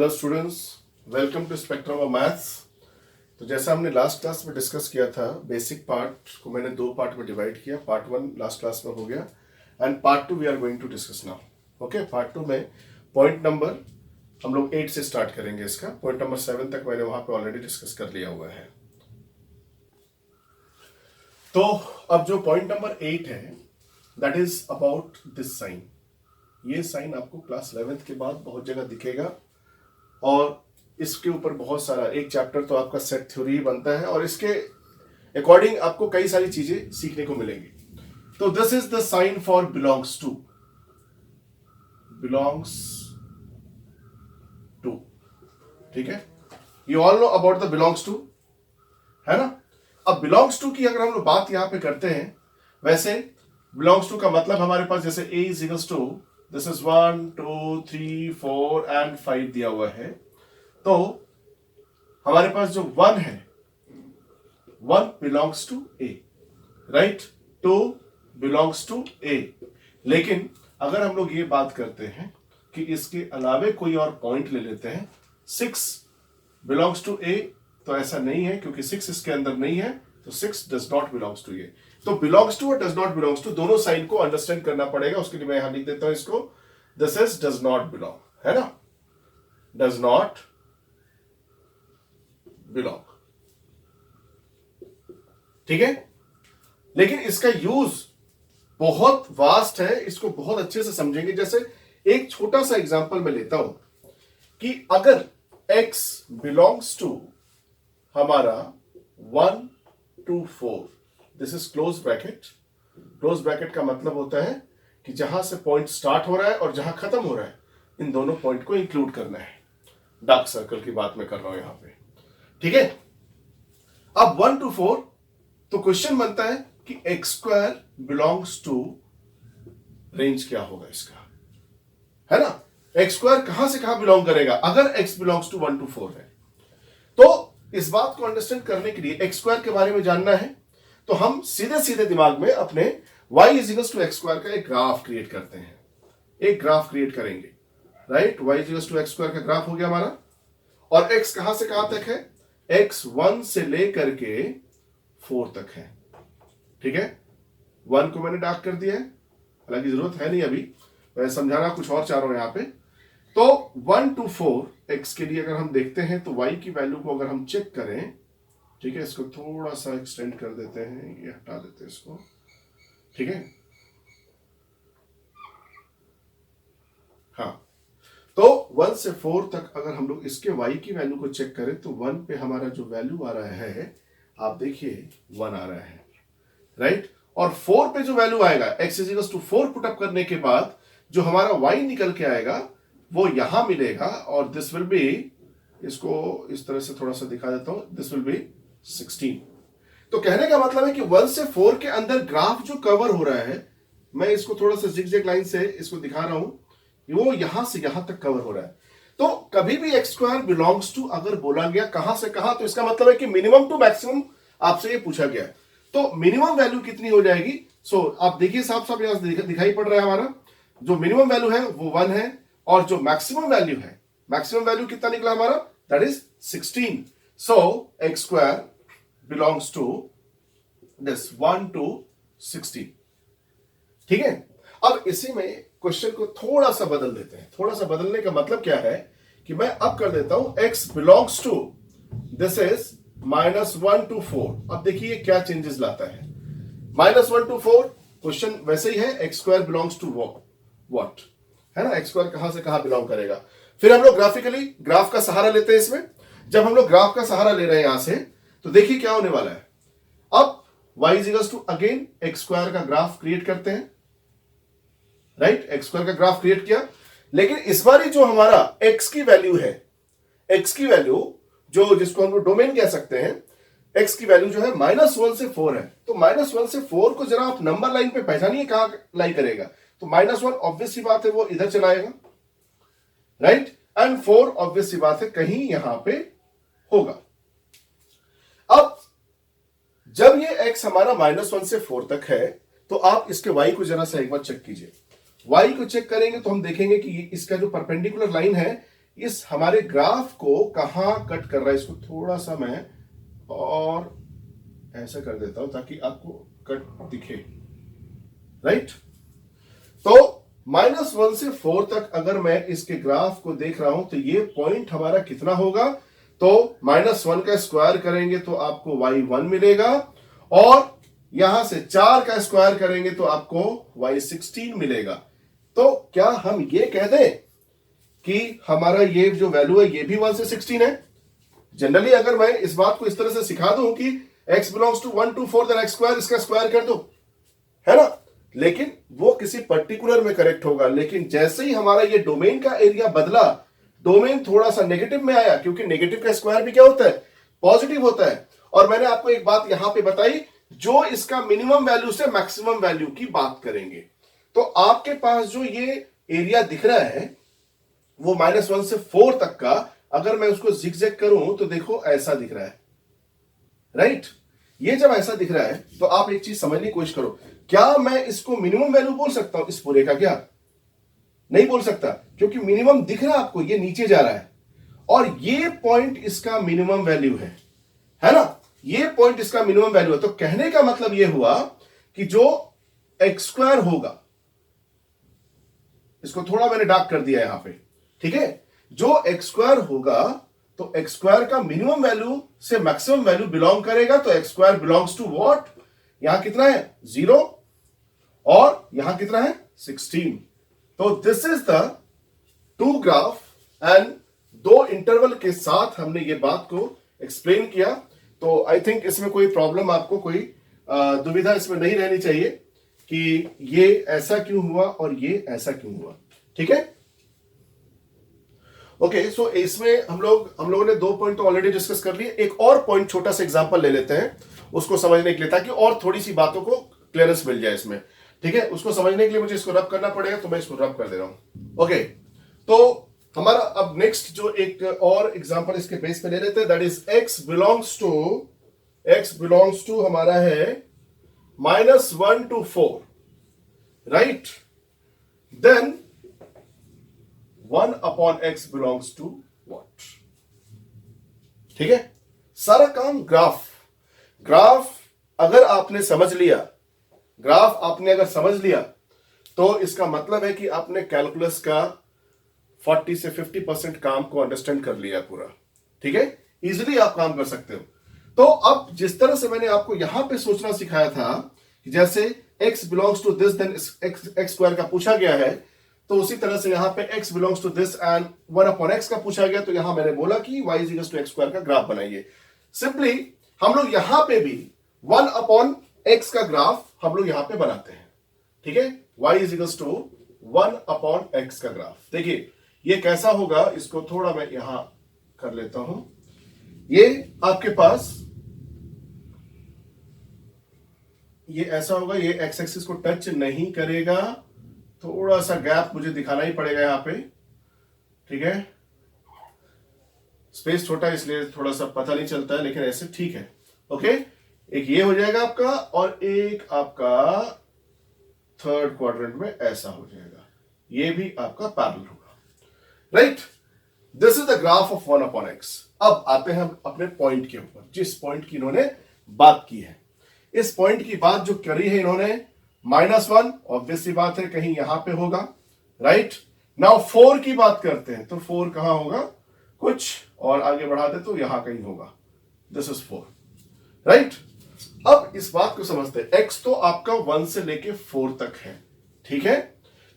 Hello students, welcome to spectrum of maths. तो जैसा हमने लास्ट क्लास में डिस्कस किया था, बेसिक पार्ट को मैंने दो पार्ट में डिवाइड किया। पार्ट वन लास्ट क्लास में हो गया and part two we are going to discuss now. Okay, part two में पॉइंट नंबर हम लोग 8 से स्टार्ट करेंगे। इसका पॉइंट नंबर 7 तक मैंने वहां पे ऑलरेडी डिस्कस कर लिया हुआ है। तो अब जो पॉइंट नंबर 8 है that is about this sign. ये साइन आपको क्लास 11th के बाद बहुत जगह दिखेगा और इसके ऊपर बहुत सारा एक चैप्टर तो आपका सेट थ्योरी बनता है और इसके अकॉर्डिंग आपको कई सारी चीजें सीखने को मिलेंगी। तो this is the sign for belongs to, ठीक है। You all know about the belongs to, है ना। अब बिलोंग्स टू की अगर हम लोग बात यहां पे करते हैं, वैसे बिलोंग्स टू का मतलब हमारे पास जैसे a is equals to this is 1 2 3 4 and 5 दिया हुआ है। तो हमारे पास जो 1 है 1 belongs to a, right. 2 belongs to a। लेकिन अगर हम लोग ये बात करते हैं कि इसके अलावे कोई और पॉइंट ले लेते हैं 6 बिलोंग्स टू a, तो ऐसा नहीं है क्योंकि 6 इसके अंदर नहीं है, तो 6 does not belongs to a। तो बिलोंग्स टू और डज नॉट बिलोंग्स टू दोनों साइन को अंडरस्टैंड करना पड़ेगा। उसके लिए मैं यहां लिख देता हूं इसको, this is does not belong, है ना, डज नॉट बिलोंग, ठीक है। लेकिन इसका यूज बहुत वास्ट है, इसको बहुत अच्छे से समझेंगे। जैसे एक छोटा सा एग्जांपल मैं लेता हूं कि अगर x बिलोंग्स टू हमारा 1 to 4, this is close bracket. Close bracket का मतलब होता है कि जहां से पॉइंट स्टार्ट हो रहा है और जहां खत्म हो रहा है इन दोनों पॉइंट को इंक्लूड करना है। डार्क सर्कल की बात मैं कर रहा हूं यहां पे, ठीक है। अब 1 to 4, तो क्वेश्चन बनता है कि x square belongs to range क्या होगा इसका, है ना। x स्क्वायर कहां से कहां बिलोंग करेगा अगर x बिलोंग्स टू 1 to 4 है। तो इस बात को अंडरस्टैंड करने के लिए x स्क्वायर के बारे में जानना है, तो हम सीधे सीधे दिमाग में अपने y is equals to x square का एक ग्राफ क्रिएट करते हैं। एक ग्राफ क्रिएट करेंगे, right. y is equals to x square का ग्राफ हो गया हमारा, और x कहां से कहां तक है, x 1 से लेकर के 4 तक है, ठीक है। 1 को मैंने डार्क कर दिया है, हालांकि जरूरत है नहीं अभी, मैं समझाना कुछ और चाह रहा हूं यहां पे। तो 1 to 4 x के लिए अगर हम देखते हैं तो y की वैल्यू को अगर हम चेक करें, ठीक है, इसको थोड़ा सा एक्सटेंड कर देते हैं, ये हटा देते हैं इसको, ठीक है। हाँ, तो 1 से 4 तक अगर हम लोग इसके y की वैल्यू को चेक करें तो 1 पे हमारा जो वैल्यू आ रहा है, आप देखिए 1 आ रहा है, राइट। और 4 पे जो वैल्यू आएगा x is equals to 4 put up करने के बाद जो हमारा y निकल के आएगा वो यहां मिलेगा, और दिस विल बी, इसको इस तरह से थोड़ा सा दिखा देता हूं, दिस विल बी 16। तो कहने का मतलब है कि 1 से 4 के अंदर ग्राफ जो कवर हो रहा है, मैं इसको थोड़ा सा जिगजैग लाइन से इसको दिखा रहा हूं, वो यहां से यहां तक कवर हो रहा है। तो कभी भी x स्क्वायर बिलोंग्स टू अगर बोला गया कहां से कहां, तो इसका मतलब है कि मिनिमम टू मैक्सिमम आपसे ये पूछा गया। तो मिनिमम वैल्यू कितनी हो जाएगी, सो आप देखिए साफ साफ यहां दिखाई पड़ रहा है, हमारा जो मिनिमम वैल्यू है वो 1 है, और जो मैक्सिमम वैल्यू है, मैक्सिमम वैल्यू कितना निकला हमारा, that is 16। So x square belongs to this 1 to 16, ठीक है। अब इसी में क्वेश्चन को थोड़ा सा बदल देते हैं। थोड़ा सा बदलने का मतलब क्या है कि मैं अब कर देता हूं x belongs to this is -1 to 4। अब देखिए क्या चेंजेस लाता है। -1 to 4 क्वेश्चन वैसे ही है, x square belongs to what, है ना, x स्क्वायर कहां से कहां बिलोंग करेगा। फिर हम लोग ग्राफिकली ग्राफ का सहारा लेते हैं इसमें। जब हम लोग ग्राफ का सहारा ले रहे हैं यहां से, तो देखिए क्या होने वाला है। अब y is equals to again x square का ग्राफ क्रिएट करते हैं, राइट। एक्स स्क्वायर का ग्राफ क्रिएट किया, लेकिन इस बार जो हमारा x की वैल्यू है, x की वैल्यू जो जिसको हम लोग डोमेन कह सकते हैं, x की वैल्यू जो है -1 से 4 है। तो -1 से 4 को जरा आप नंबर लाइन पे पहचानिए कहां लाई करेगा। तो -1 ऑब्वियस सी बात है वो इधर चलाएगा, राइट, एंड 4 ऑब्वियस सी बात है कहीं यहां पे होगा। अब जब ये x हमारा -1 से 4 तक है, तो आप इसके y को जरा सा एक बार चेक कीजिए। y को चेक करेंगे तो हम देखेंगे कि इसका जो परपेंडिकुलर लाइन है इस हमारे ग्राफ को कहां कट कर रहा है, इसको थोड़ा सा मैं और ऐसा कर देता हूं ताकि आपको कट दिखे, राइट। तो -1 से 4 तक अगर मैं इसके ग्राफ को देख रहा हूं तो ये पॉइंट हमारा कितना होगा, तो -1 का स्क्वायर करेंगे तो आपको y1 मिलेगा, और यहां से 4 का स्क्वायर करेंगे तो आपको y16 मिलेगा। तो क्या हम ये कह दें कि हमारा ये जो वैल्यू है ये भी 1 से 16 है? जनरली अगर मैं इस बात को इस तरह से सिखा दूं कि x belongs to 1 to 4 then x square, इसका स्क्वायर कर दो, है ना, लेकिन वो किसी पर्टिकुलर में करेक्ट होगा। लेकिन जैसे ही हमारा ये डोमेन का एरिया बदला, डोमेन थोड़ा सा नेगेटिव में आया, क्योंकि नेगेटिव का स्क्वायर भी क्या होता है, पॉजिटिव होता है। और मैंने आपको एक बात यहां पे बताई, जो इसका मिनिमम वैल्यू से मैक्सिमम वैल्यू की बात करेंगे। तो आपके पास जो ये एरिया दिख रहा है वो -1 से 4 तक का, अगर मैं उसको जिगजैग करूं तो देखो ऐसा दिख रहा है, राइट। ये जब ऐसा दिख रहा है तो आप एक चीज समझने की कोशिश करो, क्या मैं इसको मिनिमम वैल्यू बोल सकता हूं इस पूरे का? क्या नहीं बोल सकता, क्योंकि मिनिमम दिख रहा है आपको, ये नीचे जा रहा है, और ये पॉइंट इसका मिनिमम वैल्यू है ना, ये पॉइंट इसका मिनिमम वैल्यू है। तो कहने का मतलब ये हुआ कि जो एक्स स्क्वायर होगा, इसको थोड़ा मैंने डार्क कर दिया यहां पे, ठीक है, जो एक्स स्क्वायर होगा तो एक्स स्क्वायर का मिनिमम वैल्यू से मैक्सिमम वैल्यू बिलोंग करेगा। तो x square belongs to what, यहां कितना है 0, और यहां कितना है 16। तो this is the two graph, and दो इंटरवल के साथ हमने ये बात को एक्सप्लेन किया। तो आई थिंक इसमें कोई प्रॉब्लम, आपको कोई दुविधा इसमें नहीं रहनी चाहिए कि ये ऐसा क्यों हुआ और ये ऐसा क्यों हुआ, ठीक है। ओके, सो इसमें हम लोगों ने 2 पॉइंट तो ऑलरेडी डिस्कस कर लिए। एक और पॉइंट छोटा सा एग्जांपल ले लेते हैं उसको समझने के लिए, ताकि और थोड़ी सी बातों को क्लियरेंस मिल जाए इसमें, ठीक है। उसको समझने के लिए मुझे इसको रब करना पड़ेगा, तो मैं इसको रब कर दे रहा हूं। ओके, तो हमारा अब नेक्स्ट जो एक और एग्जांपल इसके बेस पे ले लेते हैं, that is x belongs to हमारा है -1 to 4, right. Then 1/x belongs to what, ठीक है। सारा काम ग्राफ अगर आपने समझ लिया, तो इसका मतलब है कि आपने कैलकुलस का 40 से 50% काम को अंडरस्टैंड कर लिया पूरा, ठीक है। इजीली आप काम कर सकते हो। तो अब जिस तरह से मैंने आपको यहां पे सोचना सिखाया था कि जैसे x belongs to this then x square का पूछा गया है, तो उसी तरह से यहां पे x belongs to this and 1/x का पूछा गया, तो यहां मैंने बोला कि y is equal to x square का ग्राफ बनाइए। सिंपली हम लोग यहां पे भी 1/x का ग्राफ हम लोग यहां पे बनाते हैं, ठीक है। y is equal to 1/x का ग्राफ। देखिए ये कैसा होगा, इसको थोड़ा मैं यहां कर लेता हूं। ये आपके पास ये ऐसा होगा, ये एक्स एक्सिस को टच नहीं करेगा, थोड़ा सा गैप मुझे दिखाना ही पड़ेगा यहां पे, ठीक है। स्पेस छोटा इसलिए थोड़ा सा पता नहीं चलता है, लेकिन ऐसे ठीक है। ओके, एक ये हो जाएगा आपका, और एक आपका थर्ड क्वाड्रेंट में ऐसा हो जाएगा, ये भी आपका पैरेलल होगा, right. This is the graph of 1/x। अब आते हैं हम अपने पॉइंट के ऊपर, जिस पॉइंट की इन्होंने बात की है। इस पॉइंट की बात जो करी है इन्होंने, -1, ऑब्वियस सी बात है कहीं यहां पे होगा, राइट। नाउ 4 की बात करते हैं, तो 4 कहां होगा, कुछ और आगे बढ़ा दे तो यहां कहीं होगा, दिस इज 4, राइट। अब इस बात को समझते हैं, x तो आपका 1 से लेके 4 तक है, ठीक है,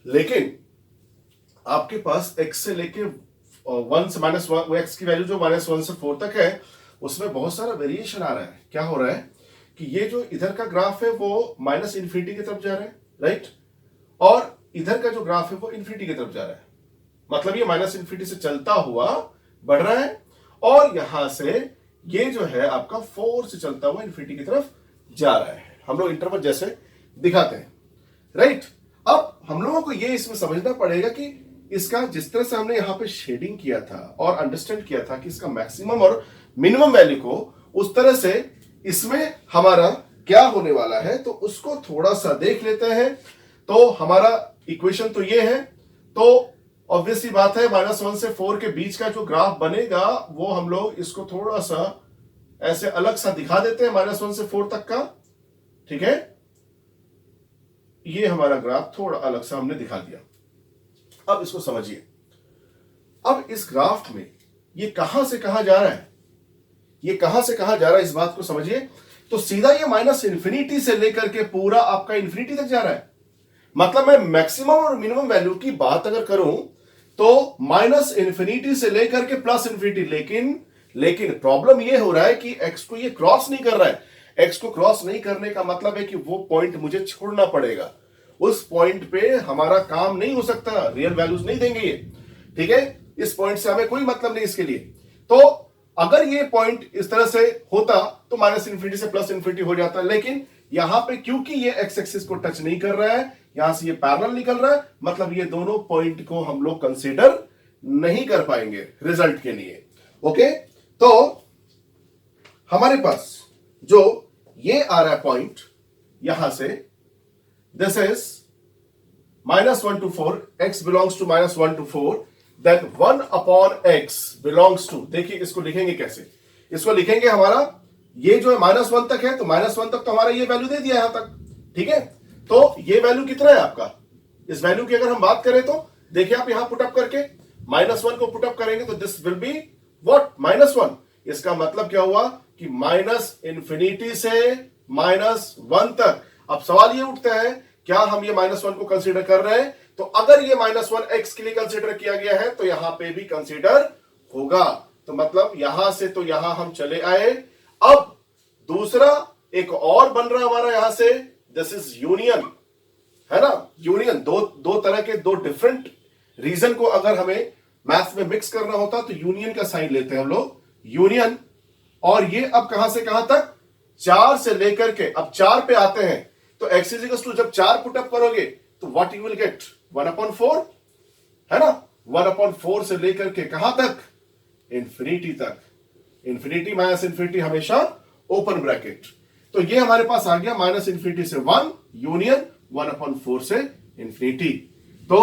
लेकिन आपके पास x से लेके 1 से -1, x की वैल्यू जो -1 से 4 तक है, उसमें बहुत सारा वेरिएशन आ रहा है। क्या हो रहा है कि ये जो इधर का ग्राफ है वो -इन्फिनिटी की तरफ जा रहा है, राइट, और इधर का जो ग्राफ है वो इन्फिनिटी की तरफ जा रहा है। मतलब ये -इन्फिनिटी से चलता हुआ बढ़ रहा है, और यहां से ये जो है आपका 4 से चलता हुआ इन्फिनिटी की तरफ जा रहा है। हम लोग इंटरवल जैसे दिखाते हैं, राइट। अब हम लोगों को ये इसमें समझना पड़ेगा कि इसका जिस तरह से हमने यहां पे शेडिंग किया था और अंडरस्टैंड किया था कि इसका मैक्सिमम और मिनिमम वैल्यू को, उस तरह से इसमें हमारा क्या होने वाला है, तो उसको थोड़ा सा देख लेते हैं। तो हमारा इक्वेशन तो ये है, तो ऑब्वियसली बात है -1 से 4 के बीच का जो ग्राफ बनेगा वो हम लोग इसको थोड़ा सा ऐसे अलग सा दिखा देते हैं, -1 से 4 तक का, ठीक है। ये हमारा ग्राफ थोड़ा अलग सा हमने दिखा दिया। अब इसको समझिए, अब इस ग्राफ में ये कहां से कहां जा रहा है, ये कहां से कहां जा रहा है, इस बात को समझिए। तो सीधा ये -इन्फिनिटी से लेकर के पूरा आपका इन्फिनिटी तक जा रहा है। मतलब मैं मैक्सिमम और मिनिमम वैल्यू की बात अगर करूं तो -इन्फिनिटी से लेकर के +इन्फिनिटी, लेकिन प्रॉब्लम ये हो रहा है कि x को ये क्रॉस नहीं कर रहा है। x को क्रॉस नहीं करने का मतलब है कि वो पॉइंट मुझे छोड़ना पड़ेगा, उस पॉइंट पे हमारा काम नहीं हो सकता, रियल वैल्यूज नहीं देंगे ये, ठीक है। इस पॉइंट से हमें कोई मतलब नहीं इसके लिए। तो अगर ये पॉइंट इस तरह से होता तो -इन्फिनिटी से +इन्फिनिटी हो जाता, लेकिन यहां पे क्योंकि ये x एक्सिस को टच नहीं कर रहा है, यहां से ये पैरेलल निकल रहा है, मतलब ये दोनों पॉइंट को हम लोग कंसीडर नहीं कर पाएंगे रिजल्ट के लिए। ओके, तो हमारे पास जो ये आ रहा है पॉइंट यहां से, this is -1 to 4, x belongs to -1 to 4, then 1/x belongs to, देखिए इसको लिखेंगे कैसे, इसको लिखेंगे हमारा ये जो है -1 तक है, तो -1 तक तो हमारा ये वैल्यू दे दिया यहां तक, ठीक है। तो ये वैल्यू कितना है आपका, इस वैल्यू की अगर हम बात करें तो देखिए आप यहां पुटअप करके -1 को पुटअप करेंगे तो दिस विल बी व्हाट, -1। इसका मतलब क्या हुआ कि -इन्फिनिटी से -1 तक। अब सवाल ये उठता है क्या हम ये -1 को कंसीडर कर रहे हैं, तो अगर ये -1 x के लिए कंसीडर किया गया है तो यहां पे भी कंसीडर होगा। तो मतलब यहां से तो यहां हम चले आए। अब दूसरा एक और बन रहा है हमारा यहां से, दिस इज यूनियन, है ना, यूनियन। दो तरह के दो डिफरेंट रीजन को अगर हमें मैथ्स में मिक्स करना होता तो यूनियन का साइन लेते हैं हम लोग, यूनियन। और ये अब कहां से कहां तक, 4 से लेकर के अब 4 पे आते हैं, तो x इक्वल्स टू जब 4 पुटअप करोगे तो व्हाट यू विल गेट, 1/4, है ना। 1/4 से लेकर के कहां तक, इन्फिनिटी तक। इन्फिनिटी -इन्फिनिटी हमेशा ओपन ब्रैकेट। तो ये हमारे पास आ गया -इन्फिनिटी से 1 यूनियन 1/4 से इन्फिनिटी। तो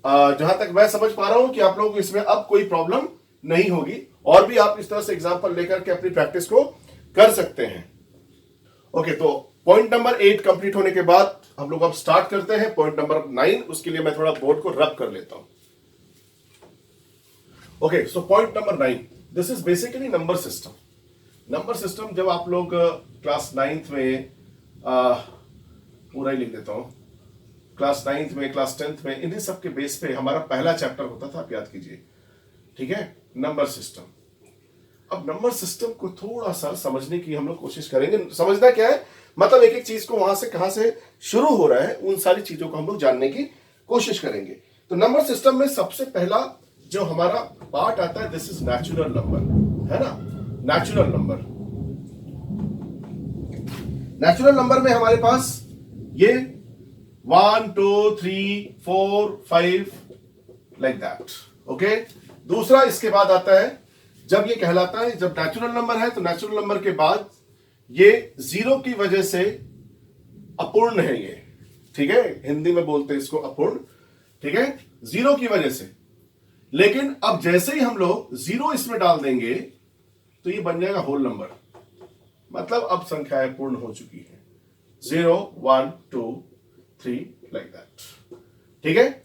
जहां तक मैं समझ पा रहा हूं कि आप लोगों को इसमें अब कोई प्रॉब्लम नहीं होगी, और भी आप इस तरह से एग्जांपल लेकर के अपनी प्रैक्टिस को कर सकते हैं। ओके, तो पॉइंट नंबर 8 कंप्लीट होने के बाद हम लोग अब स्टार्ट करते हैं पॉइंट नंबर 9। उसके लिए मैं थोड़ा बोर्ड को रब कर लेता हूं। Okay, so point number 9, this is basically number system. Number system जब आप लोग क्लास 9th में, पूरा ही लिख देता हूं, क्लास 9th में, क्लास 10th में, इन्हीं सब के बेस पे हमारा पहला चैप्टर होता था, आप याद कीजिए, ठीक है, नंबर सिस्टम। अब नंबर सिस्टम को थोड़ा सा समझने की हम लोग कोशिश करेंगे। समझना क्या है, मतलब एक एक चीज को वहां से कहां से शुरू हो रहा है, उन सारी चीजों को हम लोग जानने की कोशिश करेंगे। तो नंबर सिस्टम में सबसे पहला जो हमारा पार्ट आता है, दिस इज नेचुरल नंबर, है ना, नेचुरल नंबर। नेचुरल नंबर में हमारे पास ये 1 2 3 4 5 लाइक दैट। ओके, दूसरा इसके बाद आता है, जब ये कहलाता है, जब नेचुरल नंबर है तो नेचुरल नंबर के बाद ये 0 की वजह से अपूर्ण है ये, ठीक है, हिंदी में बोलते हैं इसको अपूर्ण, ठीक है, 0 की वजह से। लेकिन अब जैसे ही हम लोग 0 इसमें डाल देंगे तो ये बन जाएगा होल नंबर, मतलब अब संख्याएं पूर्ण हो चुकी है, 0 1 2 3 लाइक दैट, ठीक है।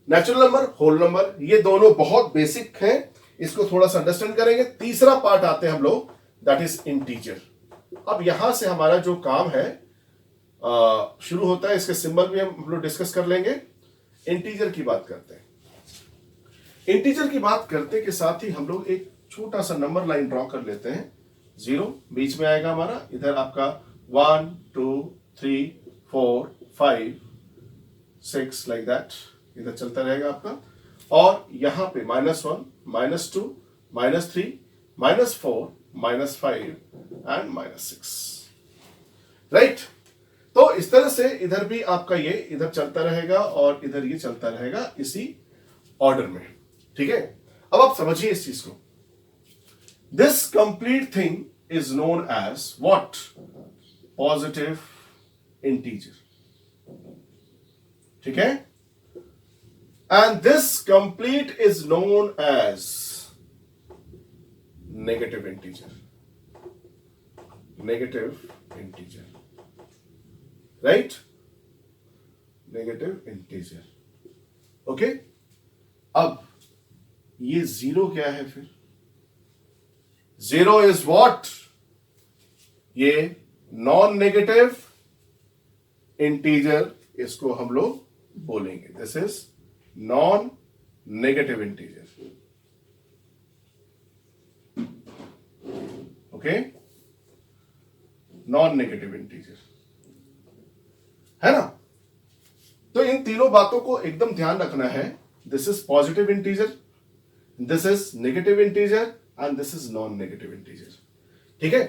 नेचुरल नंबर, होल नंबर, ये दोनों बहुत बेसिक है, इसको थोड़ा सा अंडरस्टैंड करेंगे। तीसरा पार्ट आते हैं हम लोग, दैट इज इंटीजर। अब यहां से हमारा जो काम है शुरू होता है, इसके सिंबल भी हम लोग डिस्कस कर लेंगे। इंटीजर की बात करते हैं। इंटीजर की बात करते के साथ ही हम लोग एक छोटा सा नंबर लाइन ड्रॉ कर लेते हैं। 0 बीच में आएगा हमारा, इधर आपका 1 2 3 4 5 6 लाइक दैट, इधर चलता रहेगा आपका। और यहां पे -1 -2 -3 -4 -5 एंड -6, राइट। तो इस तरह से इधर भी आपका ये इधर चलता रहेगा और इधर ये चलता रहेगा इसी ऑर्डर में, ठीक है। अब आप समझिए इस चीज को, this complete thing is known as what, positive integer, ठीक है। and this complete is known as negative integer. Negative integer, right? Negative integer. Okay, अब ये जीरो क्या है फिर? Zero is what? ये नॉन नेगेटिव इंटीजर, इसको हम लोग बोलेंगे this is non negative integer. Okay, non negative integer है ना. तो इन तीनों बातों को एकदम ध्यान रखना है. This is positive integer, this is negative integer and this is non negative integer. ठीक है,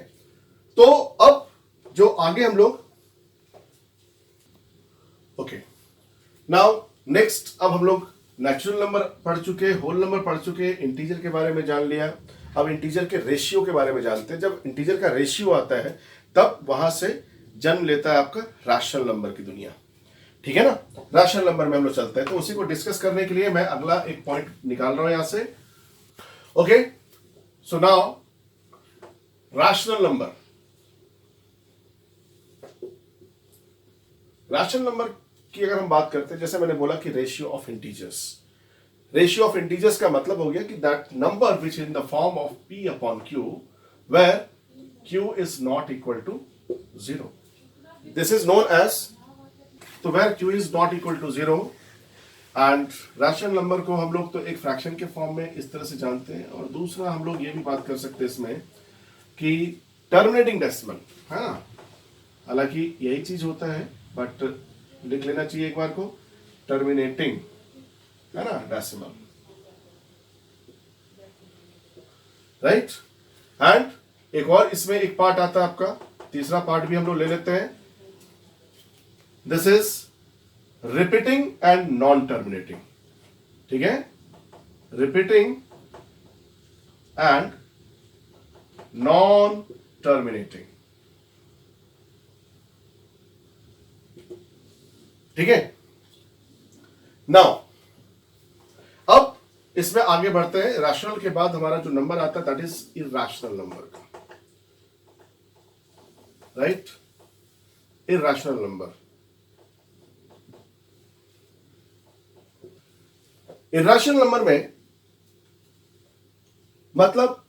तो अब जो आगे हम लोग, ओके, नाउ नेक्स्ट, अब हम लोग नेचुरल नंबर पढ़ चुके, होल नंबर पढ़ चुके, इंटीजर के बारे में जान लिया. अब इंटीजर के रेशियो के बारे में जानते हैं. जब इंटीजर का रेशियो आता है तब वहां से जन्म लेता है आपका रैशनल नंबर की दुनिया. ठीक है ना, रैशनल नंबर में हम लोग चलते हैं. तो उसी को डिस्कस करने के लिए मैं अगला एक पॉइंट निकाल रहा हूं यहां से. Okay, so now rational number. Rational number की अगर हम बात करते हैं, जैसे मैंने बोला कि ratio of integers. Ratio of integers का मतलब हो गया कि that number which in the form of p upon q where q is not equal to 0. This is known as, तो where q is not equal to 0. And rational number को हम लोग तो एक फ्रैक्शन के फॉर्म में इस तरह से जानते हैं. और दूसरा हम लोग ये भी बात कर सकते हैं इसमें कि टर्मिनेटिंग डेसिमल है ना. हालांकि यही चीज होता है, बट लिख लेना चाहिए एक बार को, टर्मिनेटिंग है ना डेसिमल, राइट. एंड एक और इसमें एक पार्ट आता है आपका, तीसरा पार्ट भी हम लोग ले लेते हैं. This is repeating and non terminating. ठीक है, रिपीटिंग एंड नॉन टर्मिनेटिंग. ठीक है, नाउ अब इसमें आगे बढ़ते हैं. रैशनल के बाद हमारा जो नंबर आता है दैट इज इरैशनल नंबर का, right. Irrational number. Irrational number में मतलब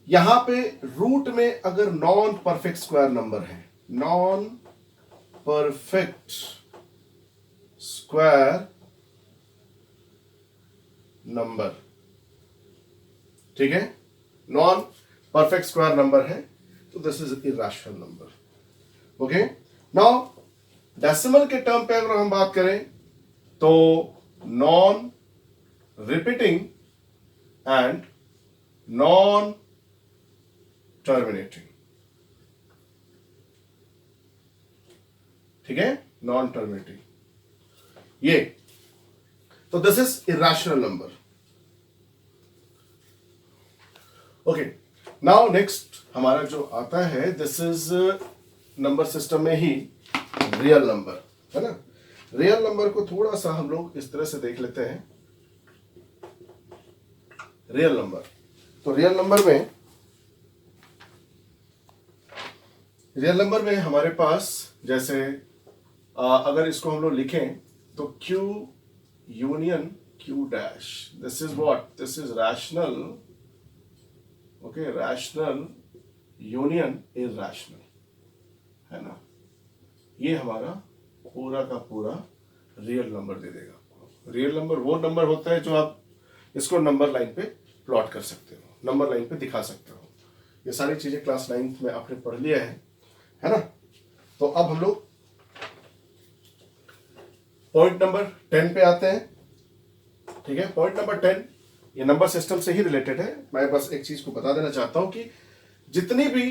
यहां पे रूट में अगर नॉन परफेक्ट स्क्वायर नंबर है, नॉन परफेक्ट स्क्वायर नंबर, ठीक है, नॉन परफेक्ट स्क्वायर नंबर है, तो this is irrational number. Okay, now decimal के टर्म पे अगर हम बात करें तो non repeating and non terminating. ठीक है, नॉन टर्मिनेटिंग, ये तो this is irrational number. Okay, now next हमारा जो आता है दिस इज नंबर सिस्टम में ही रियल नंबर है ना. रियल नंबर को थोड़ा सा हम लोग इस तरह से देख लेते हैं. रियल नंबर, तो रियल नंबर में हमारे पास जैसे अगर इसको हम लोग लिखें तो Q union Q dash, this is what, this is rational. Okay, rational union irrational है ना. ये हमारा पूरा का पूरा रियल नंबर दे देगा. रियल नंबर वो नंबर होता है जो आप इसको नंबर लाइन पे प्लॉट कर सकते हो, नंबर लाइन पे दिखा सकते हो. ये सारी चीजें क्लास 9th में आपने पढ़ लिया है ना. तो अब हम लोग पॉइंट नंबर 10 पे आते हैं. ठीक है, पॉइंट नंबर 10 ये नंबर सिस्टम से ही रिलेटेड है. मैं बस एक चीज को बता देना चाहता हूं कि जितनी भी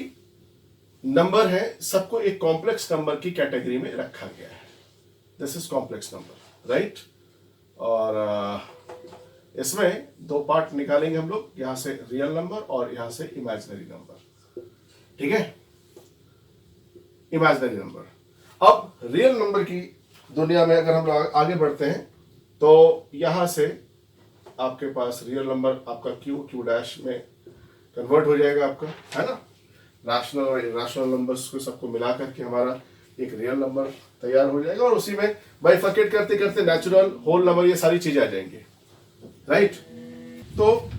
नंबर है सबको एक कॉम्प्लेक्स नंबर की कैटेगरी में रखा गया है. This is complex number, right. और इसमें दो पार्ट निकालेंगे हम लोग, यहां से रियल नंबर और यहां से इमेजिनरी नंबर. ठीक है, इमेजिनरी नंबर. अब रियल नंबर की दुनिया में अगर हम लोग आगे बढ़ते हैं तो यहां से आपके पास रियल नंबर आपका क्यू डैश में कन्वर्ट हो जाएगा आपका, है ना। रैशनल और इरेशनल नंबर्स को सबको मिला करके हमारा एक रियल नंबर तैयार हो जाएगा, और उसी में बाइफर्केट करते करते नेचुरल, होल नंबर, ये सारी चीजें आ जाएंगी, राइट। तो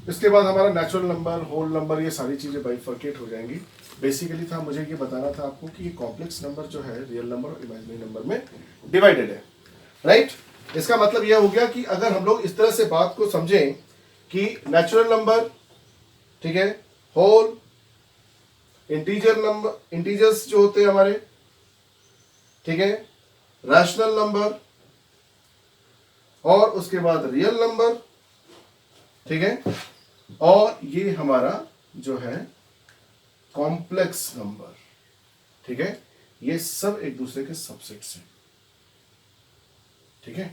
इसके बाद हमारा नेचुरल नंबर, होल नंबर, ये सारी चीजें बाइफर्केट हो जाएंगी। बेसिकली था मुझे ये बताना था आपको कि ये कॉम्प्लेक्स नंबर जो है रियल नंबर और इमेजिनरी नंबर में डिवाइडेड है, राइट। इसका मतलब यह हो गया कि अगर हम लोग इस तरह से बात को समझें कि नेचुरल नंबर, ठीक है, होल, इंटीजर नंबर, इंटीजर्स जो होते हैं हमारे, ठीक है, रैशनल नंबर, और उसके बाद रियल नंबर, ठीक है, और ये हमारा जो है कॉम्प्लेक्स नंबर, ठीक है, ये सब एक दूसरे के सबसेट्स हैं, ठीक है,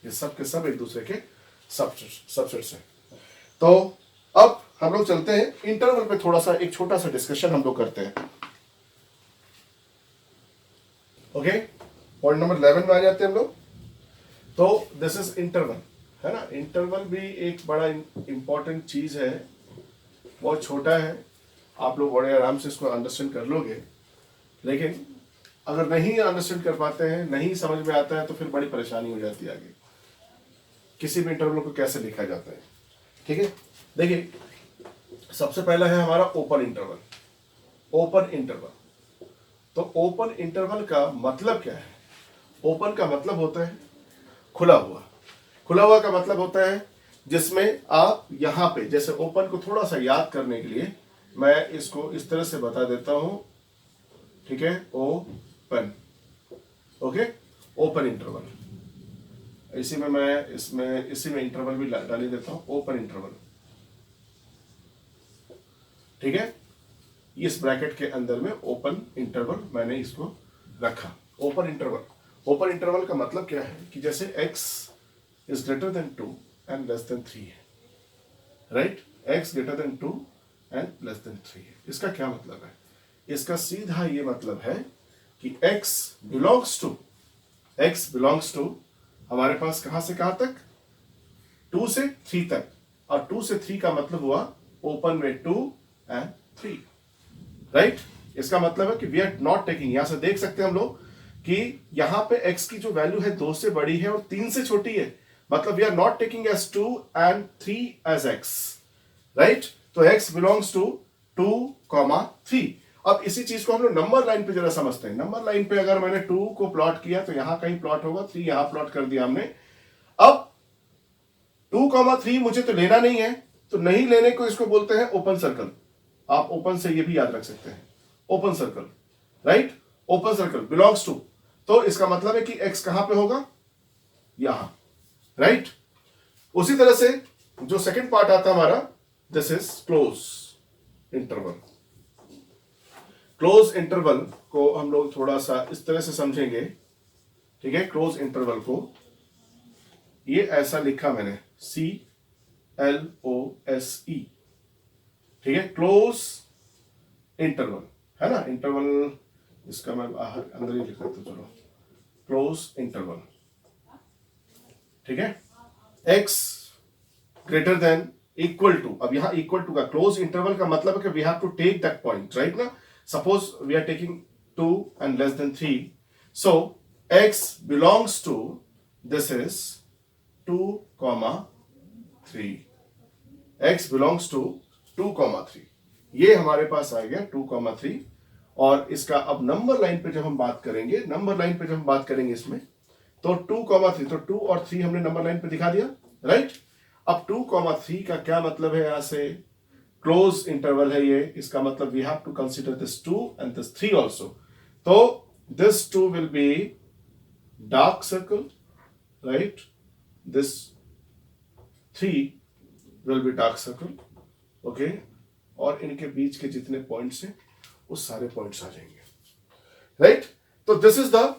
ये सब के सब एक दूसरे के सबसेट्स हैं। तो अब हम लोग चलते हैं इंटरवल पे, थोड़ा सा एक छोटा सा डिस्कशन हम लोग करते हैं। ओके, पॉइंट नंबर 11 में आ जाते हैं हम लोग। तो दिस इज इंटरवल, है ना। इंटरवल भी एक बड़ा इंपॉर्टेंट चीज है, बहुत छोटा है, आप लोग बड़े आराम से इसको अंडरस्टैंड कर लोगे, लेकिन अगर नहीं अंडरस्टैंड कर पाते हैं, नहीं समझ में आता है, तो फिर बड़ी परेशानी हो जाती है आगे किसी भी इंटरवल को कैसे लिखा जाता है, ठीक है। देखिए, सबसे पहला है हमारा ओपन इंटरवल। ओपन इंटरवल, तो ओपन इंटरवल का मतलब क्या है? ओपन का मतलब होता है खुला हुआ। खुला हुआ का मतलब होता है जिसमें आप यहां पे, जैसे ओपन को थोड़ा सा याद करने के लिए मैं इसको इस तरह से बता देता हूं, ठीक है, ओपन, ओके, ओपन इंटरवल। इसी में मैं इसी में इंटरवल भी डाल देता हूं, ओपन इंटरवल, ठीक है। इस ब्रैकेट के अंदर में ओपन इंटरवल मैंने इसको रखा, ओपन इंटरवल। ओपन इंटरवल का मतलब क्या है कि जैसे x is greater then 2 and less than 3 है, right, x greater then 2 and less than 3 है। इसका क्या मतलब है? इसका सीधा ये मतलब है कि x बिलोंग्स टू हमारे पास कहां से कहां तक? 2 से 3 तक, और 2 से 3 का मतलब हुआ ओपन में 2 एंड 3, राइट। इसका मतलब है कि वी आर नॉट टेकिंग, यहां से देख सकते हैं हम लोग कि यहां पे x की जो वैल्यू है 2 से बड़ी है और 3 से छोटी है, मतलब we are not taking as 2 and 3 as x, right. तो x बिलोंग्स टू 2, 3। अब इसी चीज को हम लोग नंबर लाइन पे जरा समझते हैं। नंबर लाइन पे अगर मैंने 2 को प्लॉट किया तो यहां कहीं प्लॉट होगा, 3 यहां प्लॉट कर दिया हमने। अब 2, 3 मुझे तो लेना नहीं है, तो नहीं लेने को इसको बोलते हैं ओपन सर्कल। आप ओपन से ये भी याद रख सकते हैं, open circle, right. Open circle belongs to, तो इसका मतलब है कि x कहां पे होगा? यहां, राइट। उसी तरह से जो सेकंड पार्ट आता हमारा, this is close interval. Close interval को हम लोग थोड़ा सा इस तरह से समझेंगे, ठीक है। क्लोज इंटरवल को ये ऐसा लिखा मैंने, CLOSE, ठीक है, क्लोज इंटरवल, है ना। इंटरवल इसका मैं बाहर अंदर ही लिख देता हूं, चलो, क्लोज इंटरवल, ठीक है। x greater than equal to, अब यहां इक्वल टू का क्लोज इंटरवल का मतलब है कि we have to take that point, right ना। Suppose we are taking 2 and less than 3, so x belongs to, this is 2, 3, x belongs to 2, 3, ये हमारे पास आ गया 2, 3। और इसका अब नंबर लाइन पे जब हम बात करेंगे, नंबर लाइन पे जब हम बात करेंगे इसमें, तो 2, 3, तो 2 और 3 हमने नंबर लाइन पे दिखा दिया, राइट। अब 2, 3 का क्या मतलब है? यहां से क्लोज इंटरवल है ये, इसका मतलब we have to consider this 2 and this 3 also. तो this 2 will be dark circle, right, this 3 will be dark circle, okay. और इनके बीच के जितने पॉइंट्स हैं वो सारे पॉइंट्स आ जाएंगे, राइट। तो this is the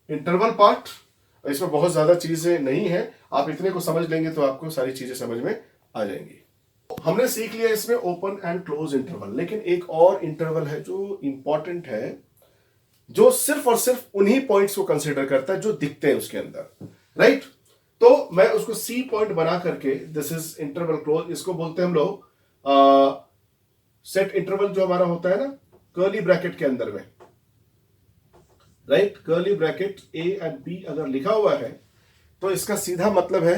interval part. इसमें बहुत ज्यादा चीजें नहीं है, आप इतने को समझ लेंगे तो आपको सारी चीजें समझ में आ जाएंगी। हमने सीख लिया इसमें ओपन एंड क्लोज इंटरवल, लेकिन एक और इंटरवल है जो इंपॉर्टेंट है, जो सिर्फ और सिर्फ उन्हीं पॉइंट्स को कंसीडर करता है जो दिखते हैं उसके अंदर, राइट। मैं उसको सी पॉइंट बना करके, दिस इज इंटरवल क्लोज, इसको बोलते हैं हम लोग सेट इंटरवल जो हमारा होता है ना कर्ली ब्रैकेट के अंदर में, right, curly bracket A and B अगर लिखा हुआ है तो इसका सीधा मतलब है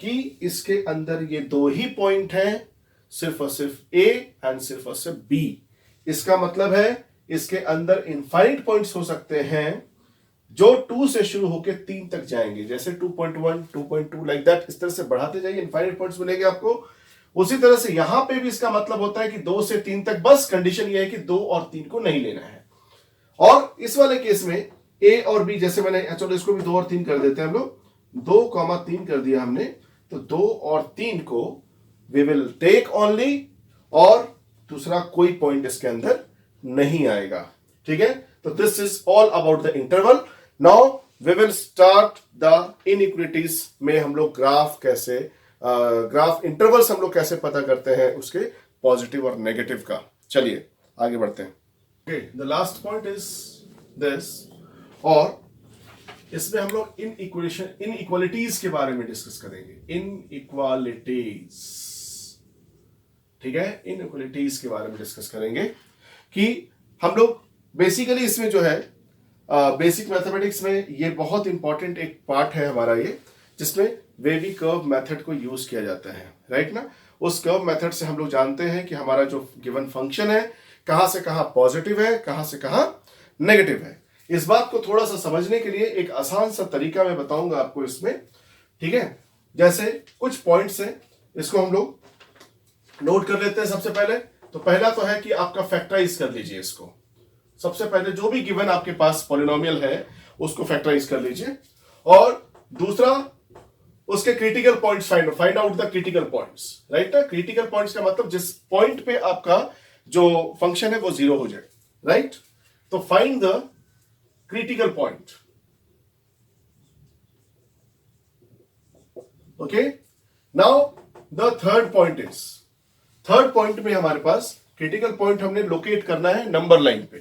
कि इसके अंदर ये दो ही पॉइंट हैं, सिर्फ और सिर्फ ए एंड सिर्फ और सिर्फ बी। इसका मतलब है इसके अंदर इनफाइनाइट पॉइंट्स हो सकते हैं जो 2 से शुरू होकर 3 तक जाएंगे, जैसे 2.1, 2.2 लाइक दैट, इस तरह से बढ़ाते जाइए, इनफाइनाइट पॉइंट्स मिलेंगे आपको। उसी तरह से यहां पे भी इसका मतलब होता है कि 2 से 3 तक, बस कंडीशन ये है कि 2 और 3 को नहीं लेना है। और इस वाले केस में ए और बी, जैसे मैंने, चलो इसको भी 2 और 3 कर देते हैं हम लोग, 2,3 कर दिया हमने, तो 2 और 3 को वी विल टेक ओनली, और दूसरा कोई पॉइंट इसके अंदर नहीं आएगा, ठीक है। तो this is all about the interval. Now we will start the inequalities में हम लोग ग्राफ कैसे, ग्राफ इंटरवल्स हम लोग कैसे पता करते हैं उसके पॉजिटिव और नेगेटिव का। चलिए आगे बढ़ते हैं। Okay, the last point is this, और इसमें हम लोग इनइक्वालिटीज के बारे में डिस्कस करेंगे। इनइक्वालिटीज, ठीक है, इनइक्वालिटीज के बारे में डिस्कस करेंगे कि हम लोग बेसिकली इसमें जो है बेसिक मैथमेटिक्स में ये बहुत इंपॉर्टेंट एक पार्ट है हमारा ये, जिसमें वेवी कर्व मेथड को यूज किया जाता है, राइट ना। उस कर्व मेथड से हम लोग जानते हैं कि हमारा जो गिवन फंक्शन है कहां से कहां पॉजिटिव है, कहां से कहां नेगेटिव है। इस बात को थोड़ा सा समझने के लिए एक आसान सा तरीका मैं बताऊंगा आपको इसमें, ठीक है। जैसे कुछ पॉइंट्स हैं, इसको हम लोग नोट कर लेते हैं। सबसे पहले तो पहला तो है कि आपका फैक्टराइज कर लीजिए इसको। सबसे पहले जो भी गिवन आपके पास पॉलिनोमियल है उसको फैक्टराइज कर लीजिए, और दूसरा उसके critical points find out the critical points, right ना। क्रिटिकल पॉइंट्स का मतलब जिस पॉइंट पे आपका जो फंक्शन है वो 0 हो जाए, राइट। तो find the critical point, okay. Now the third point is, third point में हमारे पास क्रिटिकल पॉइंट हमने लोकेट करना है नंबर लाइन पे।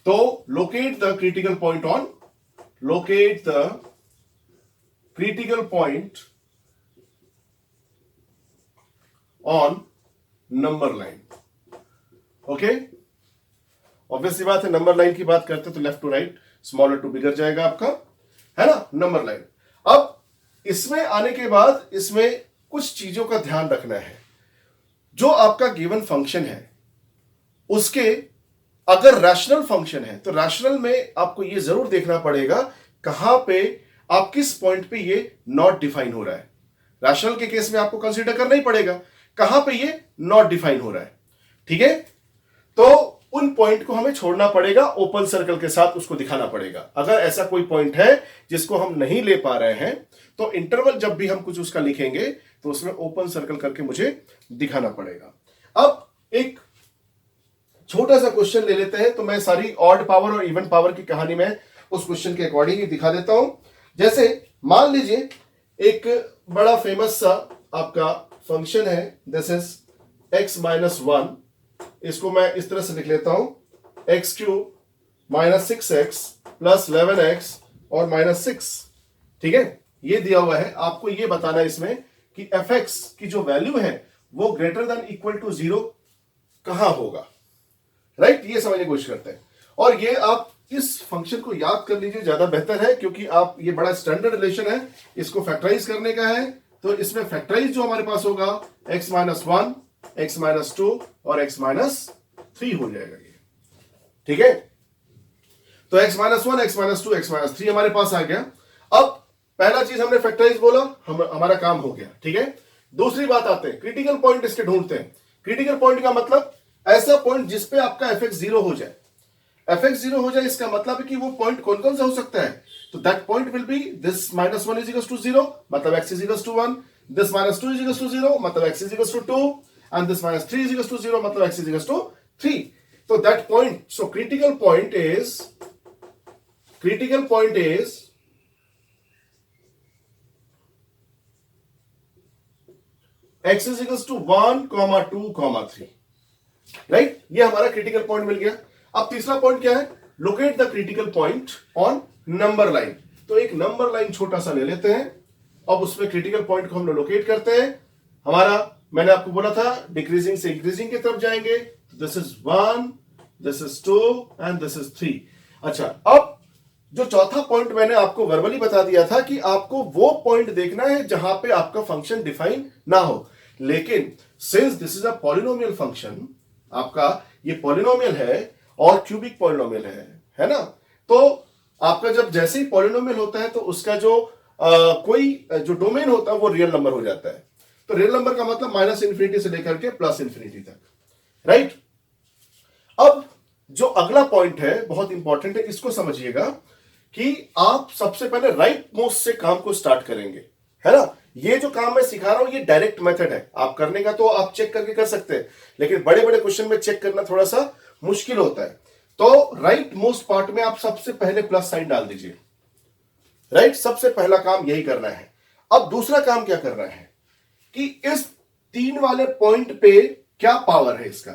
तो locate the critical point on, locate the critical point on number line, okay. Obviously बात है, नंबर लाइन की बात करते तो left to right, smaller to bigger जाएगा आपका, है ना, नंबर लाइन। अब इसमें आने के बाद इसमें कुछ चीजों का ध्यान रखना है। जो आपका गिवन फंक्शन है उसके अगर रैशनल फंक्शन है तो रैशनल में आपको ये जरूर देखना पड़ेगा कहां पे आप किस पॉइंट पे ये नॉट डिफाइन हो रहा है। रैशनल के केस में आपको कंसीडर करना ही पड़ेगा कहां पे ये नॉट डिफाइन हो रहा है, ठीक है। तो उन पॉइंट को हमें छोड़ना पड़ेगा, ओपन सर्कल के साथ उसको दिखाना पड़ेगा। अगर ऐसा कोई पॉइंट है जिसको हम नहीं ले पा रहे हैं तो इंटरवल जब भी हम कुछ उसका लिखेंगे तो उसमें ओपन सर्कल करके मुझे दिखाना पड़ेगा। अब एक छोटा सा क्वेश्चन ले लेते हैं, तो मैं सारी ऑड पावर और इवन पावर की कहानी में उस क्वेश्चन के अकॉर्डिंग ही दिखा देता हूं। जैसे मान लीजिए एक बड़ा फेमस सा आपका फंक्शन है, दिस इज x-1, इसको मैं इस तरह से लिख लेता हूं, x³ - 6x + 11x और -6, ठीक है। ये दिया हुआ है, आपको ये बताना है इसमें कि fx की जो वैल्यू है वो ग्रेटर देन इक्वल टू 0 कहां होगा, राइट। ये समझने की कोशिश करते हैं, और ये आप इस फंक्शन को याद कर लीजिए, ज्यादा बेहतर है, क्योंकि आप ये बड़ा स्टैंडर्ड रिलेशन है, इसको फैक्टराइज करने का है। तो इसमें फैक्टराइज जो हमारे पास होगा x-1, x-2 और x-3 हो जाएगा ये, ठीक है। तो x-1, x-2, x-3 हमारे पास आ गया। अब पहला चीज हमने फैक्टराइज बोला, हमारा काम हो गया, ठीक है। दूसरी बात आते हैं, क्रिटिकल पॉइंट इसके ढूंढते हैं। क्रिटिकल पॉइंट का मतलब ऐसा पॉइंट जिसपे आपका fx 0 हो जाए। fx 0 हो जाए इसका मतलब है कि वो पॉइंट कौन कौन सा हो सकता है, तो that point will be this -1 = 0 मतलब x = 1, दिस -2 = 0 मतलब x = 2, and this -3 = 0 मतलब x = 3. So that point, so critical point is x = 1, 2, 3, right. ये हमारा क्रिटिकल पॉइंट मिल गया। अब तीसरा पॉइंट क्या है, locate the critical point on number line. तो एक नंबर लाइन छोटा सा ले लेते हैं, अब उसमें क्रिटिकल पॉइंट को हम लोग लोकेट करते हैं। हमारा मैंने आपको बोला था डिक्रीजिंग से इंक्रीजिंग की तरफ जाएंगे। This is 1, this is 2 and this is 3। अच्छा, अब जो चौथा पॉइंट मैंने आपको वर्बली बता दिया था कि आपको वो पॉइंट देखना है जहां पे आपका फंक्शन डिफाइन ना हो। लेकिन since this is a polynomial function, आपका ये पॉलिनोमियल है और क्यूबिक पॉलिनोमियल है ना, तो आपका जब जैसे ही पॉलिनोमियल होता है तो उसका जो कोई जो डोमेन होता है वो रियल नंबर हो जाता है। तो रियल नंबर का मतलब माइनस इन्फिनिटी से लेकर के प्लस इन्फिनिटी तक, राइट। अब जो अगला पॉइंट है बहुत इंपॉर्टेंट है, इसको समझिएगा कि आप सबसे पहले राइट मोस्ट से काम को स्टार्ट करेंगे, है ना। ये जो काम मैं सिखा रहा हूं ये डायरेक्ट मेथड है, आप करने का तो आप चेक करके कर सकते हैं, लेकिन बड़े बड़े क्वेश्चन में चेक करना थोड़ा सा मुश्किल होता है। तो राइट मोस्ट पार्ट में आप सबसे पहले प्लस साइन डाल दीजिए, राइट। सबसे पहला काम यही करना है। अब दूसरा काम क्या करना है कि इस 3 वाले पॉइंट पे क्या पावर है, इसका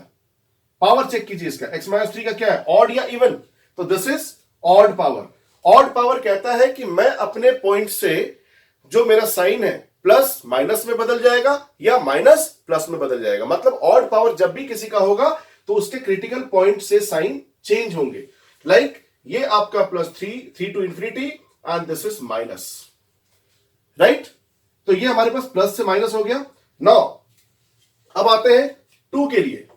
पावर चेक कीजिए। इसका x-3 का क्या है, ऑड या इवन, तो this is odd power. Odd power कहता है कि मैं अपने पॉइंट से जो मेरा साइन है प्लस माइनस में बदल जाएगा या माइनस प्लस में बदल जाएगा। मतलब ऑड पावर जब भी किसी का होगा तो उसके क्रिटिकल पॉइंट से साइन चेंज होंगे। लाइक ये आपका +3 to infinity and this is minus, right. तो ये हमारे पास प्लस से माइनस हो गया। नाउ अब आते हैं 2 के लिए।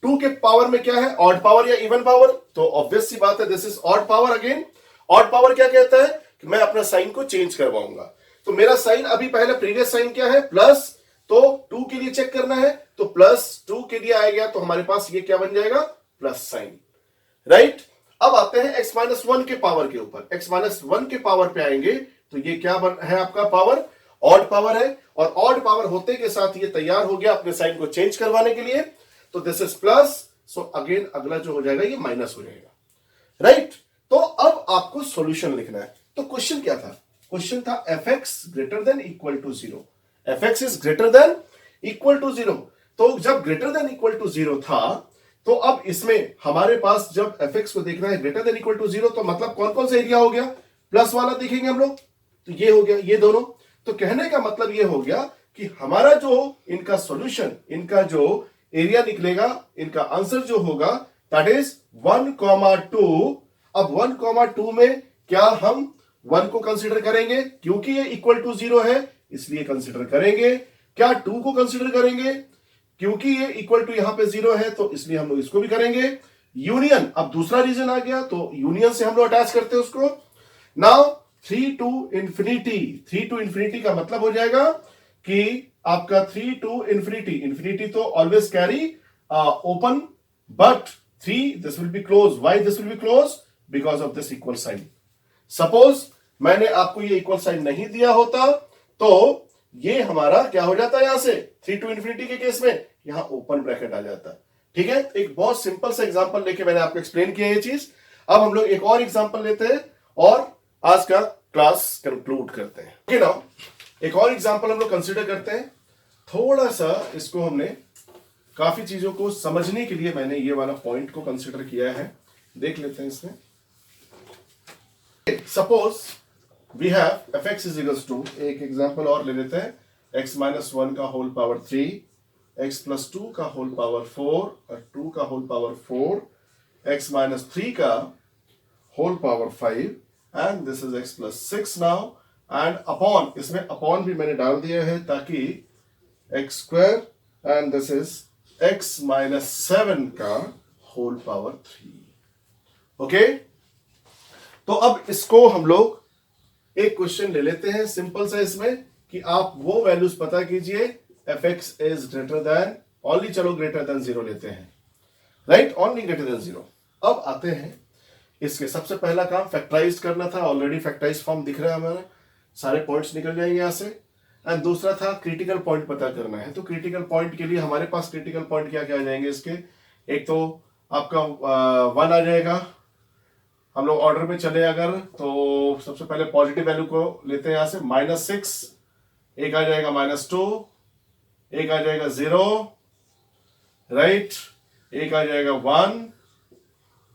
2 के पावर में क्या है, ऑड पावर या इवन पावर, तो ऑब्वियस सी बात है this is odd power. Again odd power क्या कहता है कि मैं अपना साइन को चेंज करवाऊंगा। तो मेरा साइन अभी पहले प्रीवियस साइन क्या है प्लस, तो 2 के लिए चेक करना है, तो +2 के लिए आएगा तो हमारे पास ये क्या बन जाएगा, प्लस साइन, राइट। अब आते हैं x-1 के पावर के ऊपर। x-1 के पावर पे आएंगे तो ये क्या है आपका पावर, ऑड पावर है, और ऑड पावर होते के साथ ये तैयार हो गया अपने साइन को चेंज करवाने के लिए। तो this is plus, so again अगला जो हो जाएगा ये माइनस हो जाएगा, राइट। तो अब आपको सॉल्यूशन लिखना है। तो क्वेश्चन क्या था, क्वेश्चन था fx greater than equal to 0। fx is greater than equal to 0। तो जब ग्रेटर देन इक्वल टू 0 था तो अब इसमें हमारे पास जब fx को देखना है ग्रेटर देन इक्वल टू 0, तो मतलब कौन कौन सा एरिया हो गया, प्लस वाला देखेंगे हम लोग, तो ये हो गया ये दोनों। तो कहने का मतलब ये हो गया कि हमारा जो इनका सॉल्यूशन, इनका जो एरिया निकलेगा, इनका आंसर जो होगा दैट इज 1,2। अब 1,2 में क्या हम 1 को कंसीडर करेंगे, क्योंकि ये इक्वल टू 0 है इसलिए कंसीडर करेंगे। क्या 2 को कंसीडर करेंगे, क्योंकि ये इक्वल टू यहां पे 0 है तो इसलिए हम लोग इसको भी करेंगे। यूनियन, अब दूसरा रीजन आ गया तो यूनियन से हम लोग अटैच करते हैं उसको। नाउ 3 टू इंफिनिटी का मतलब हो जाएगा कि आपका 3 टू इंफिनिटी, इंफिनिटी तो always carry open, but 3 this will be close. Why this will be close, because of this equal sign. Suppose मैंने आपको ये इक्वल साइन नहीं दिया होता तो ये हमारा क्या हो जाता है, यहां से 3 टू इंफिनिटी के केस में यहां ओपन ब्रैकेट आ जाता है, ठीक है। एक बहुत सिंपल सा एग्जांपल लेके मैंने आपको एक्सप्लेन किया ये चीज। अब हम लोग एक और एग्जांपल लेते हैं और आज का क्लास कंक्लूड करते हैं। ओके, नाउ एक और एग्जांपल हम लोग कंसीडर करते हैं। थोड़ा सा इसको हमने काफी चीजों को समझने के लिए मैंने ये वाला पॉइंट को कंसीडर किया है, देख लेते हैं इसमें। Suppose we have fx is equals to, एक एग्जांपल और ले लेते हैं, x-1 का होल पावर 3, x+2 का होल पावर 4 और 2 का होल पावर 4, x-3 का whole power 5 and this is x+6 now, and upon, इसमें अपॉन भी मैंने डाल दिया है ताकि x² and this is x-7 का होल पावर 3। ओके, तो अब इसको हम लोग एक क्वेश्चन ले लेते हैं सिंपल सा इसमें कि आप वो वैल्यूज पता कीजिए fx is greater then, only चलो ग्रेटर देन 0 लेते हैं, राइट, ओनली ग्रेटर देन 0। अब आते हैं इसके, सबसे पहला काम फैक्टराइज करना था, ऑलरेडी फैक्टराइज फॉर्म दिख रहा है हमारा, सारे पॉइंट्स निकल जाएंगे यहां से। एंड दूसरा था क्रिटिकल पॉइंट पता करना है। तो क्रिटिकल पॉइंट के लिए हमारे पास क्रिटिकल पॉइंट क्या क्या आ जाएंगे इसके, एक तो आपका 1 आ जाएगा। हम लोग ऑर्डर में चले अगर तो सबसे पहले पॉजिटिव वैल्यू को लेते हैं यहां से, -6, एक आ जाएगा -2, एक आ जाएगा 0, राइट, एक आ जाएगा 1,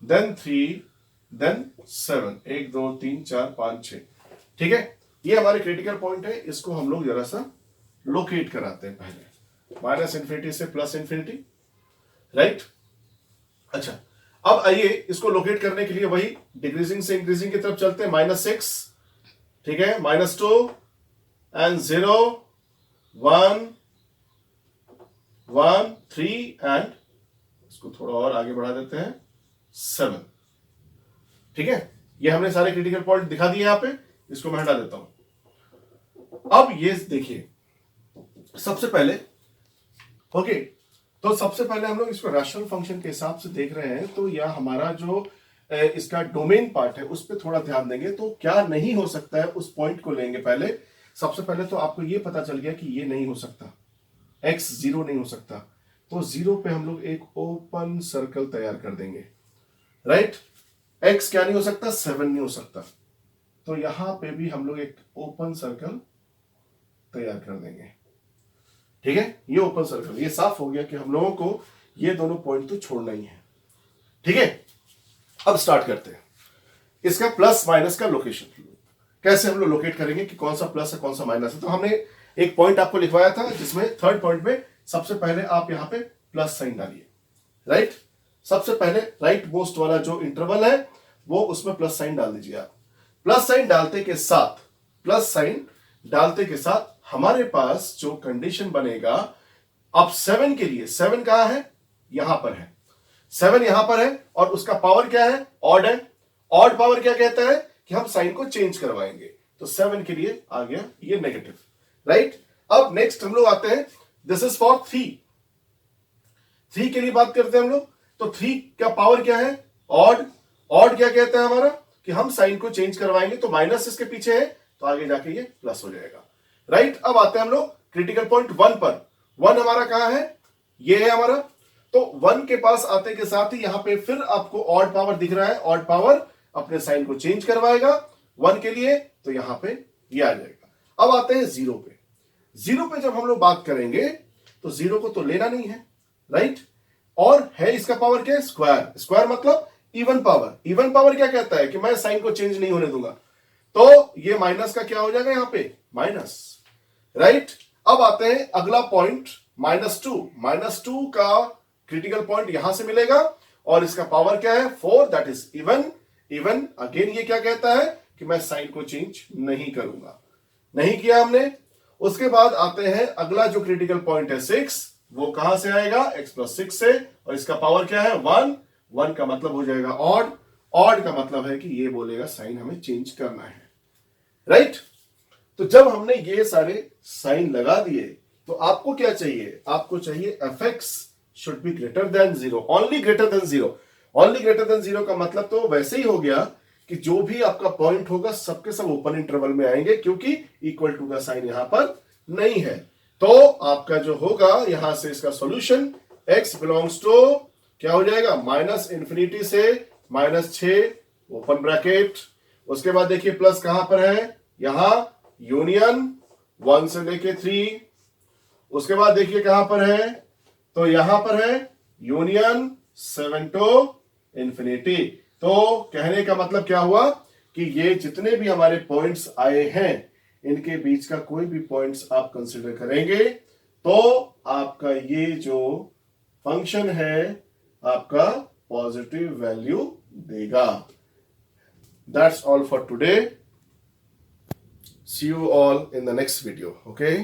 देन 3, देन 7, 1 2 3 4 5 6, ठीक है। ये हमारे क्रिटिकल पॉइंट है, इसको हम लोग जरा सा लोकेट कराते हैं पहले, माइनस इन्फिनिटी से प्लस इन्फिनिटी, राइट। अच्छा, अब आइए इसको लोकेट करने के लिए वही डिक्रीजिंग से इंक्रीजिंग की तरफ चलते हैं। -6, ठीक है, -2 एंड 0 1 1 3 एंड इसको थोड़ा और आगे बढ़ा देते हैं 7, ठीक है। ये हमने सारे क्रिटिकल पॉइंट दिखा दिए यहां पे, इसको मैं हटा देता हूं। अब ये देखिए, सबसे पहले ओके, तो सबसे पहले हम लोग इसको रैशनल फंक्शन के हिसाब से देख रहे हैं, तो यह हमारा जो इसका डोमेन पार्ट है उस पर थोड़ा ध्यान देंगे। तो क्या नहीं हो सकता है उस पॉइंट को लेंगे पहले। सबसे पहले तो आपको ये पता चल गया कि ये नहीं हो सकता, x 0 नहीं हो सकता, तो 0 पे हम लोग एक ओपन सर्कल तैयार कर देंगे, राइट। x क्या नहीं हो सकता, 7 नहीं हो सकता, तो यहां पे भी हम लोग एक ओपन सर्कल तैयार कर देंगे, ठीक है। ये ओपन सर्कल, ये साफ हो गया कि हम लोगों को ये दोनों पॉइंट तो छोड़ना ही है, ठीक है। अब स्टार्ट करते हैं इसका प्लस माइनस का लोकेशन। कैसे हम लोग लोकेट करेंगे कि कौन सा प्लस है कौन सा माइनस है। तो हमने एक पॉइंट आपको लिखवाया था, जिसमें थर्ड पॉइंट में सबसे पहले आप यहां पे प्लस साइन डालिए, राइट। सबसे पहले राइट मोस्ट वाला जो इंटरवल है वो उसमें प्लस साइन डाल दीजिए आप। प्लस साइन डालते के साथ, प्लस साइन डालते के साथ हमारे पास जो कंडीशन बनेगा, अब 7 के लिए, 7 कहां है, यहां पर है, 7 यहां पर है और उसका पावर क्या है, ऑड है। ऑड पावर क्या कहता है कि हम साइन को चेंज करवाएंगे, तो 7 के लिए आ गया ये नेगेटिव, राइट। अब नेक्स्ट हम लोग आते हैं, दिस इज फॉर 3 के लिए बात करते हैं हम लोग। तो 3 का पावर क्या है, ऑड। ऑड क्या कहता है हमारा कि हम साइन को चेंज करवाएंगे, तो माइनस इसके पीछे है तो आगे जाके ये प्लस हो जाएगा, राइट। अब आते हैं हम लोग क्रिटिकल पॉइंट 1 पर। 1 हमारा कहां है, ये है हमारा। तो 1 के पास आते के साथ ही यहां पे फिर आपको ऑड पावर दिख रहा है, ऑड पावर अपने साइन को चेंज करवाएगा 1 के लिए, तो यहां पे ये आ जाएगा। अब आते हैं 0 पे। 0 पे जब हम लोग बात करेंगे तो 0 को तो लेना नहीं है, राइट। और है इसका पावर क्या है, स्क्वायर। स्क्वायर मतलब इवन पावर। इवन पावर क्या कहता है कि मैं साइन को चेंज नहीं होने दूंगा, तो ये माइनस का क्या हो जाएगा यहां पे, माइनस, राइट। अब आते हैं अगला पॉइंट -2। -2 का क्रिटिकल पॉइंट यहां से मिलेगा और इसका पावर क्या है, 4, that is even. Even again ये क्या कहता है कि मैं साइन को चेंज नहीं करूंगा, नहीं किया हमने। उसके बाद आते हैं अगला जो क्रिटिकल पॉइंट है 6, वो कहां से आएगा, x + 6 से, और इसका पावर क्या है, 1। 1 का मतलब हो जाएगा ऑड। ऑड का मतलब है कि ये बोलेगा साइन हमें चेंज करना है, राइट। तो जब हमने ये सारे साइन लगा दिए तो आपको क्या चाहिए, आपको चाहिए fx should be greater than 0, only greater than 0। Only greater than 0 का मतलब तो वैसे ही हो गया कि जो भी आपका पॉइंट होगा सबके सब ओपन इंटरवल में आएंगे, क्योंकि इक्वल टू का साइन यहां पर नहीं है। तो आपका जो होगा यहां से इसका सॉल्यूशन x बिलोंग्स टू क्या हो जाएगा, -∞ से -6 ओपन ब्रैकेट। उसके बाद देखिए प्लस कहां पर है, यहां यूनियन 1 से लेके 3। उसके बाद देखिए कहां पर है, तो यहां पर है यूनियन 7 टू इंफिनिटी। तो कहने का मतलब क्या हुआ कि ये जितने भी हमारे पॉइंट्स आए हैं इनके बीच का कोई भी पॉइंट्स आप कंसीडर करेंगे तो आपका ये जो फंक्शन है आपका पॉजिटिव वैल्यू देगा। That's all for today. See you all in the next video. Okay.